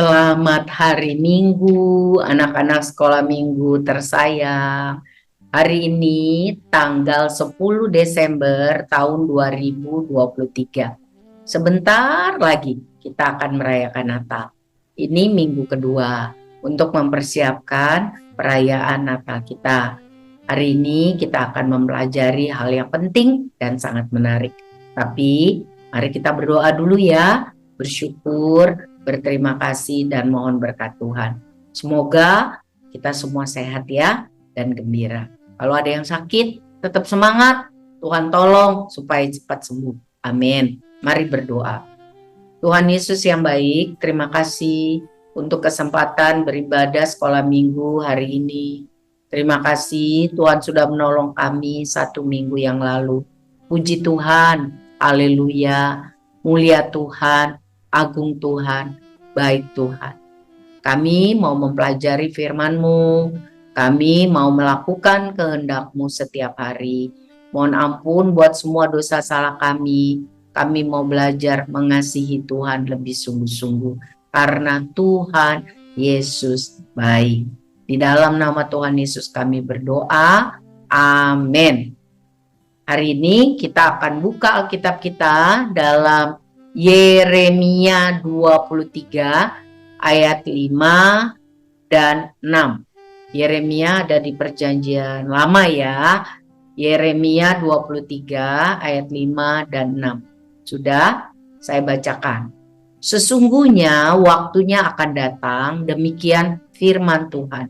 Selamat hari Minggu, anak-anak sekolah minggu tersayang. Hari ini tanggal 10 Desember tahun 2023. Sebentar lagi kita akan merayakan Natal. Ini minggu kedua untuk mempersiapkan perayaan Natal kita. Hari ini kita akan mempelajari hal yang penting dan sangat menarik. Tapi mari kita berdoa dulu ya, bersyukur, berterima kasih dan mohon berkat Tuhan. Semoga kita semua sehat ya dan gembira. Kalau ada yang sakit, tetap semangat. Tuhan tolong supaya cepat sembuh. Amin. Mari berdoa. Tuhan Yesus yang baik, terima kasih untuk kesempatan beribadah sekolah minggu hari ini. Terima kasih Tuhan sudah menolong kami 1 minggu yang lalu. Puji Tuhan, haleluya, mulia Tuhan, agung Tuhan, baik Tuhan. Kami mau mempelajari firman-Mu, kami mau melakukan kehendak-Mu setiap hari. Mohon ampun buat semua dosa salah kami mau belajar mengasihi Tuhan lebih sungguh-sungguh. Karena Tuhan Yesus baik. Di dalam nama Tuhan Yesus kami berdoa, amin. Hari ini kita akan buka Alkitab kita dalam Yeremia 23 ayat 5 dan 6. Yeremia ada di perjanjian lama ya. Yeremia 23 ayat 5 dan 6. Sudah saya bacakan. Sesungguhnya waktunya akan datang, demikian firman Tuhan,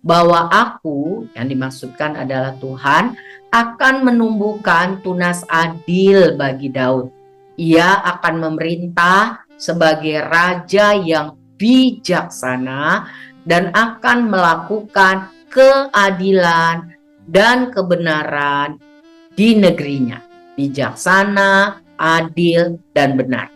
bahwa aku, yang dimaksudkan adalah Tuhan, akan menumbuhkan tunas adil bagi Daud. Ia akan memerintah sebagai raja yang bijaksana dan akan melakukan keadilan dan kebenaran di negerinya. Bijaksana, adil, dan benar.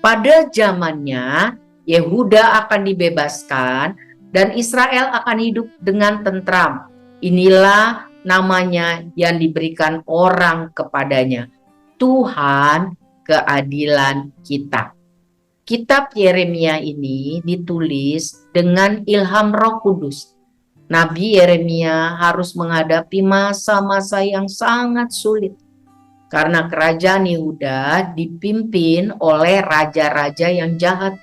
Pada zamannya, Yehuda akan dibebaskan dan Israel akan hidup dengan tentram. Inilah namanya yang diberikan orang kepadanya, Tuhan keadilan kita. Kitab Yeremia ini ditulis dengan ilham Roh Kudus. Nabi Yeremia harus menghadapi masa-masa yang sangat sulit karena kerajaan Yehuda dipimpin oleh raja-raja yang jahat,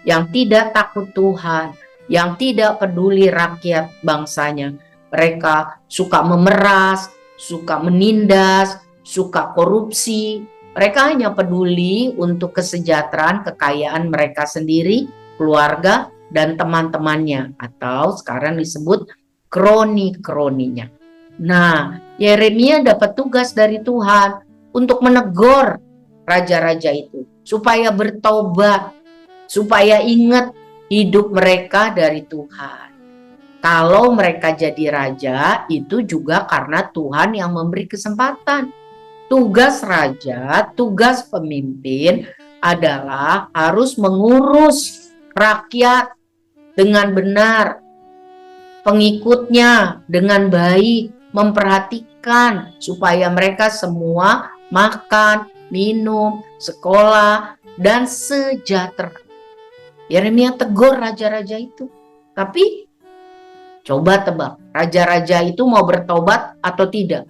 yang tidak takut Tuhan, yang tidak peduli rakyat bangsanya. Mereka suka memeras, suka menindas, suka korupsi. Mereka hanya peduli untuk kesejahteraan, kekayaan mereka sendiri, keluarga, dan teman-temannya. Atau sekarang disebut kroni-kroninya. Nah, Yeremia dapat tugas dari Tuhan untuk menegur raja-raja itu. Supaya bertobat, supaya ingat hidup mereka dari Tuhan. Kalau mereka jadi raja, itu juga karena Tuhan yang memberi kesempatan. Tugas raja, tugas pemimpin adalah harus mengurus rakyat dengan benar, pengikutnya dengan baik, memperhatikan supaya mereka semua makan, minum, sekolah, dan sejahtera. Yeremia tegur raja-raja itu. Tapi coba tebak, raja-raja itu mau bertobat atau tidak?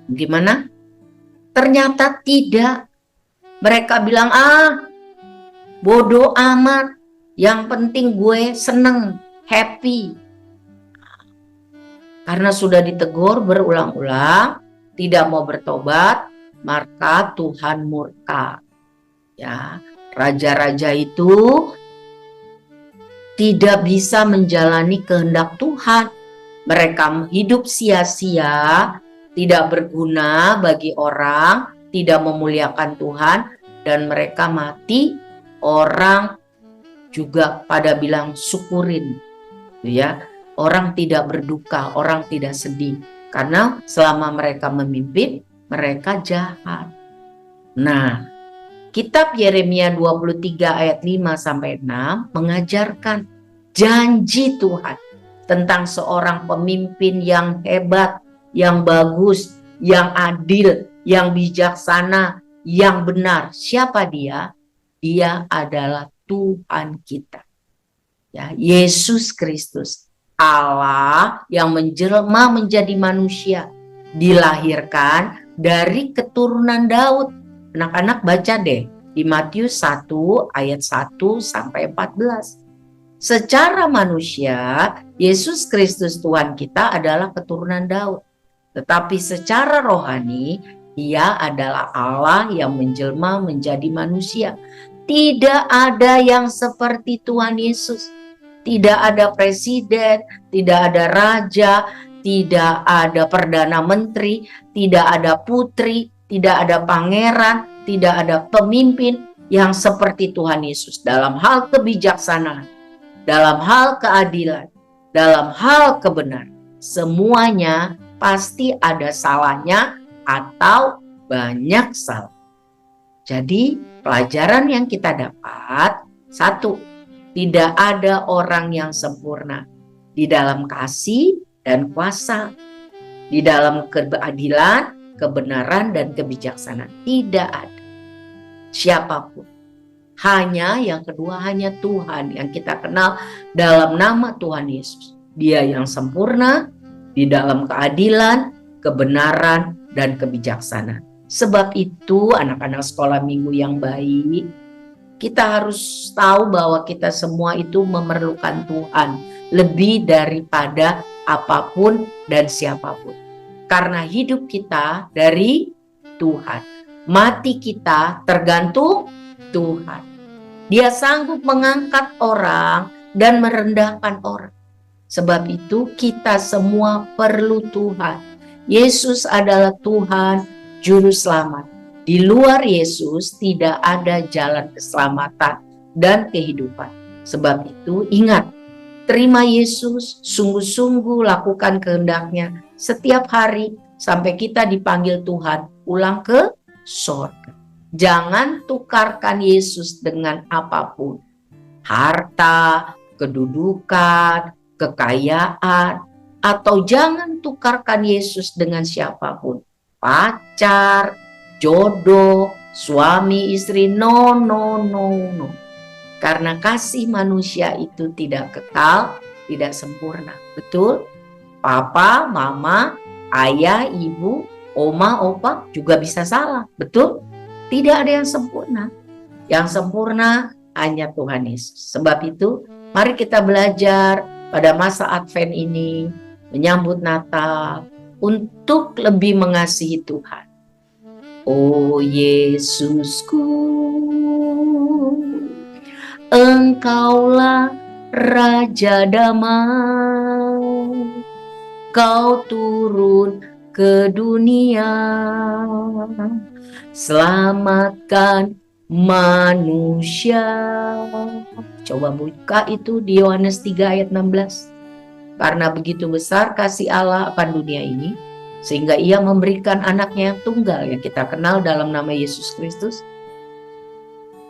Gimana? Ternyata tidak. Mereka bilang, bodoh amat. Yang penting gue seneng, happy. Karena sudah ditegur berulang-ulang, tidak mau bertobat, maka Tuhan murka. Ya, raja-raja itu tidak bisa menjalani kehendak Tuhan. Mereka hidup sia-sia, tidak berguna bagi orang, tidak memuliakan Tuhan, dan mereka mati. Orang juga pada bilang syukurin, ya. Orang tidak berduka, orang tidak sedih, karena selama mereka memimpin, mereka jahat. Nah, kitab Yeremia 23 ayat 5 sampai 6 mengajarkan janji Tuhan tentang seorang pemimpin yang hebat, yang bagus, yang adil, yang bijaksana, yang benar. Siapa dia? Dia adalah Tuhan kita. Ya, Yesus Kristus, Allah yang menjelma menjadi manusia, dilahirkan dari keturunan Daud. Anak-anak baca deh di Matius 1 ayat 1 sampai 14. Secara manusia, Yesus Kristus Tuhan kita adalah keturunan Daud. Tetapi secara rohani, Dia adalah Allah yang menjelma menjadi manusia. Tidak ada yang seperti Tuhan Yesus. Tidak ada presiden, tidak ada raja, tidak ada perdana menteri, tidak ada putri, tidak ada pangeran, tidak ada pemimpin yang seperti Tuhan Yesus dalam hal kebijaksanaan, dalam hal keadilan, dalam hal kebenaran. Semuanya pasti ada salahnya atau banyak salah. Jadi pelajaran yang kita dapat, satu, tidak ada orang yang sempurna di dalam kasih dan kuasa, di dalam keadilan, kebenaran, dan kebijaksanaan. Tidak ada siapapun. Hanya yang kedua, hanya Tuhan yang kita kenal dalam nama Tuhan Yesus. Dia yang sempurna di dalam keadilan, kebenaran, dan kebijaksanaan. Sebab itu anak-anak sekolah minggu yang baik, kita harus tahu bahwa kita semua itu memerlukan Tuhan lebih daripada apapun dan siapapun. Karena hidup kita dari Tuhan, mati kita tergantung Tuhan. Dia sanggup mengangkat orang dan merendahkan orang. Sebab itu kita semua perlu Tuhan. Yesus adalah Tuhan Juru Selamat. Di luar Yesus tidak ada jalan keselamatan dan kehidupan. Sebab itu ingat, terima Yesus, sungguh-sungguh lakukan kehendaknya setiap hari sampai kita dipanggil Tuhan pulang ke surga. Jangan tukarkan Yesus dengan apapun. Harta, kedudukan, kekayaan, atau jangan tukarkan Yesus dengan siapapun. Pacar, jodoh, suami, istri, no. Karena kasih manusia itu tidak kekal, tidak sempurna. Betul? Papa, mama, ayah, ibu, oma, opa juga bisa salah. Betul? Tidak ada yang sempurna. Yang sempurna hanya Tuhan Yesus. Sebab itu, mari kita belajar pada masa Advent ini, menyambut Natal, untuk lebih mengasihi Tuhan. Oh Yesusku, Engkaulah Raja Damai, Kau turun ke dunia, selamatkan manusia. Coba buka itu di Yohanes 3 ayat 16. Karena begitu besar kasih Allah akan dunia ini, sehingga Ia memberikan anaknya yang tunggal yang kita kenal dalam nama Yesus Kristus,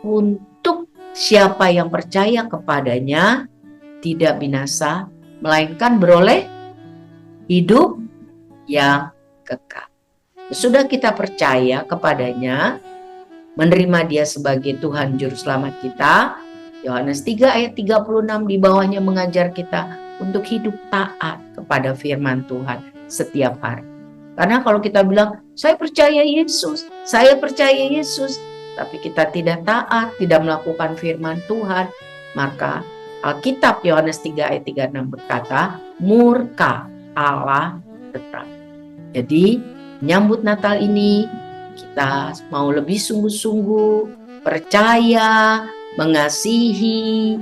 untuk siapa yang percaya kepadanya tidak binasa, melainkan beroleh hidup yang kekal. Sudah kita percaya kepadanya, menerima Dia sebagai Tuhan Juru Selamat kita, Yohanes 3 ayat 36 di bawahnya mengajar kita untuk hidup taat kepada firman Tuhan setiap hari. Karena kalau kita bilang, saya percaya Yesus, tapi kita tidak taat, tidak melakukan firman Tuhan, maka Alkitab Yohanes 3 ayat 36 berkata, murka Allah tetap. Jadi, menyambut Natal ini, kita mau lebih sungguh-sungguh, percaya, mengasihi,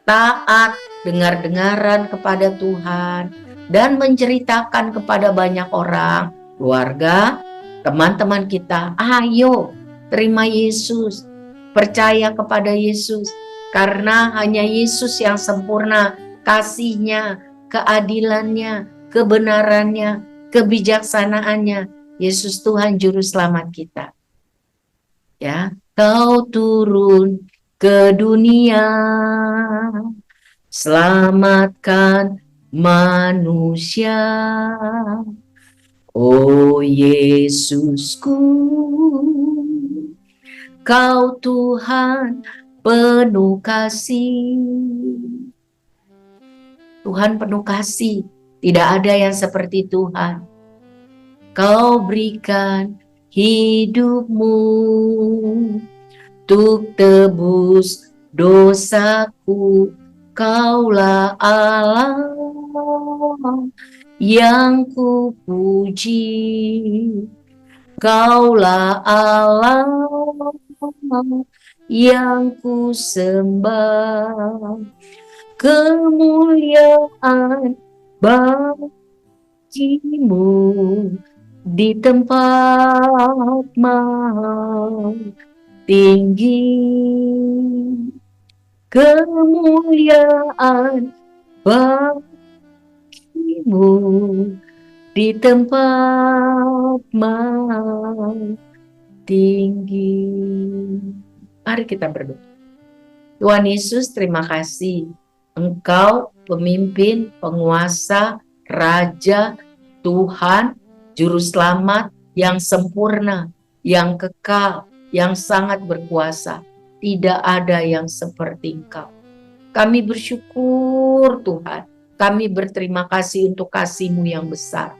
taat, dengar-dengaran kepada Tuhan, dan menceritakan kepada banyak orang, keluarga, teman-teman kita, ayo terima Yesus, percaya kepada Yesus, karena hanya Yesus yang sempurna kasih-Nya, keadilannya, kebenarannya, kebijaksanaannya. Yesus Tuhan Juru Selamat kita. Ya, Kau turun ke dunia, selamatkan manusia. Oh Yesusku, Kau Tuhan penuh kasih. Tuhan penuh kasih. Tidak ada yang seperti Tuhan. Kau berikan hidupmu untuk tebus dosaku. Kaulah Allah yang kupuji. Kaulah Allah yang ku sembah. Kemuliaan bagimu di tempat mahal tinggi. Kemuliaan bagimu di tempat mahal tinggi. Mari kita berdoa. Tuhan Yesus, terima kasih. Engkau pemimpin, penguasa, Raja, Tuhan, Juru Selamat yang sempurna, yang kekal, yang sangat berkuasa. Tidak ada yang seperti Engkau. Kami bersyukur Tuhan. Kami berterima kasih untuk kasih-Mu yang besar.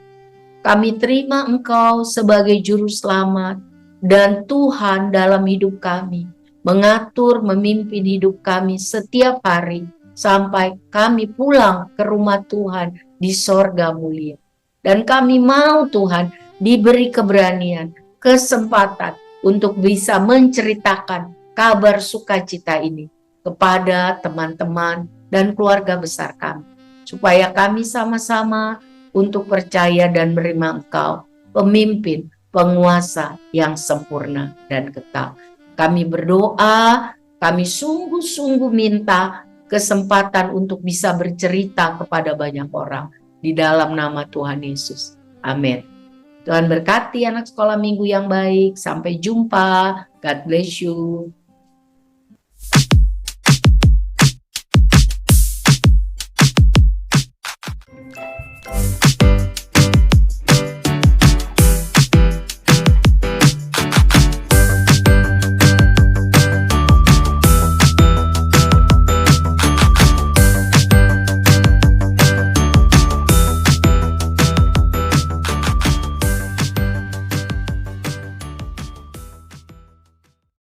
Kami terima Engkau sebagai Juru Selamat dan Tuhan dalam hidup kami. Mengatur, memimpin hidup kami setiap hari sampai kami pulang ke rumah Tuhan di sorga mulia. Dan kami mau Tuhan diberi keberanian, kesempatan untuk bisa menceritakan kabar sukacita ini kepada teman-teman dan keluarga besar kami. Supaya kami sama-sama untuk percaya dan menerima Engkau, pemimpin, penguasa yang sempurna dan kekal. Kami berdoa, kami sungguh-sungguh minta kesempatan untuk bisa bercerita kepada banyak orang di dalam nama Tuhan Yesus. Amin. Tuhan berkati anak sekolah minggu yang baik. Sampai jumpa. God bless you.